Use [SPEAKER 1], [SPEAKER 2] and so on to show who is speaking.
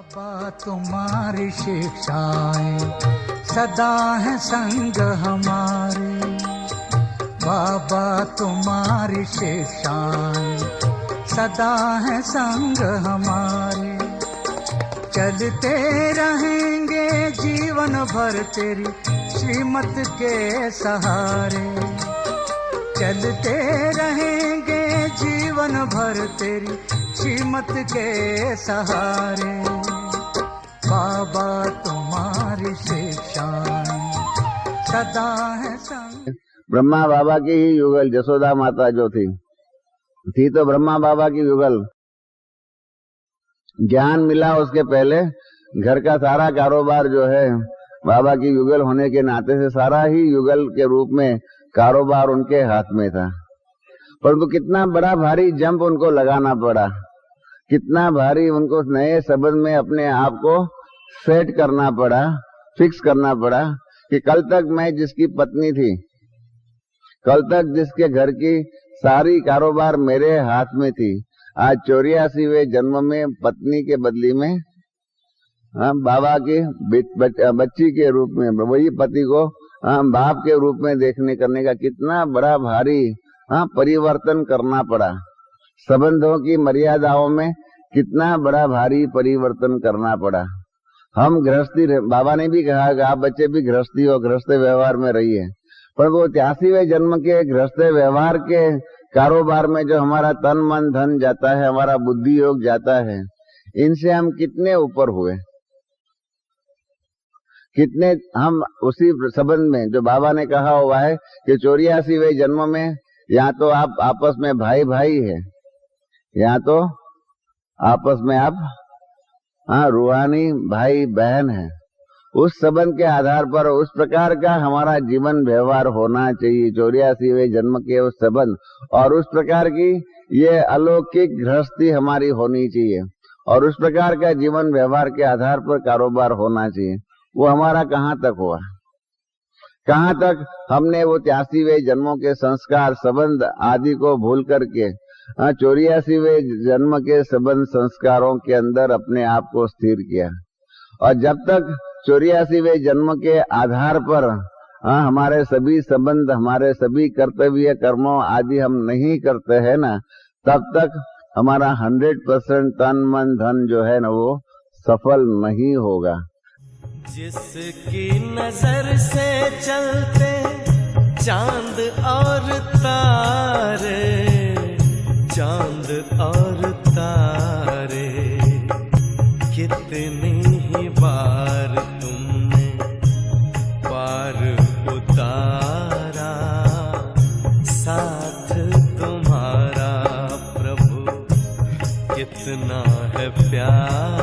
[SPEAKER 1] बाबा तुम्हारी शिक्षाएं सदा है संग हमारे, बाबा तुम्हारी शिक्षाएं सदा है संग हमारे। चलते रहेंगे जीवन भर तेरी श्रीमत के सहारे, चलते रहेंगे जीवन भर तेरी श्रीमत के सहारे। बाबा तुम्हारी शिक्षाएं सदा है संग।
[SPEAKER 2] ब्रह्मा बाबा की ही युगल जसोदा माता जो थी तो ब्रह्मा बाबा की युगल। ज्ञान मिला उसके पहले घर का सारा कारोबार जो है बाबा की युगल होने के नाते से सारा ही युगल के रूप में कारोबार उनके हाथ में था। परंतु कितना बड़ा भारी जंप उनको लगाना पड़ा, कितना भारी उनको नए संबंध में अपने आप को सेट करना पड़ा, फिक्स करना पड़ा कि कल तक मैं जिसकी पत्नी थी, कल तक जिसके घर की सारी कारोबार मेरे हाथ में थी, आज 84वें जन्म में पत्नी के बदली में बाबा की बच्ची के रूप में वही पति को बाप के रूप में देखने करने का कितना बड़ा भारी परिवर्तन करना पड़ा। संबंधों की मर्यादाओं में कितना बड़ा भारी परिवर्तन करना पड़ा। हम गृहस्थी, बाबा ने भी कहा कि आप बच्चे भी गृहस्थी हो, गृहस्थ व्यवहार में रहिए, पर वो 83वें जन्म के गृहस्थ व्यवहार के कारोबार में जो हमारा तन मन धन जाता है, हमारा बुद्धि योग जाता है, इनसे हम कितने ऊपर हुए, कितने हम उसी संबंध में जो बाबा ने कहा हुआ है कि 84वें जन्म में या तो आप आपस में भाई भाई है, या तो आपस में आप रूहानी भाई बहन है। उस संबंध के आधार पर उस प्रकार का हमारा जीवन व्यवहार होना चाहिए 84वें जन्म के उस संबंध, और उस प्रकार की ये अलौकिक गृहस्थी हमारी होनी चाहिए, और उस प्रकार का जीवन व्यवहार के आधार पर कारोबार होना चाहिए। वो हमारा कहाँ तक हुआ, कहाँ तक हमने वो 83वें जन्मों के संस्कार संबंध आदि को भूल करके 84वें जन्म के संबंध संस्कारों के अंदर अपने आप को स्थिर किया। और जब तक 84वें जन्म के आधार पर हमारे सभी संबंध, हमारे सभी कर्तव्य कर्मों आदि हम नहीं करते हैं ना, तब तक हमारा 100% तन मन धन जो है ना वो सफल नहीं होगा।
[SPEAKER 3] जिसकी नजर से चलते चांद और तारे, चांद और तारे, कितनी ही बार तुमने पार उतारा, साथ तुम्हारा प्रभु कितना है प्यार।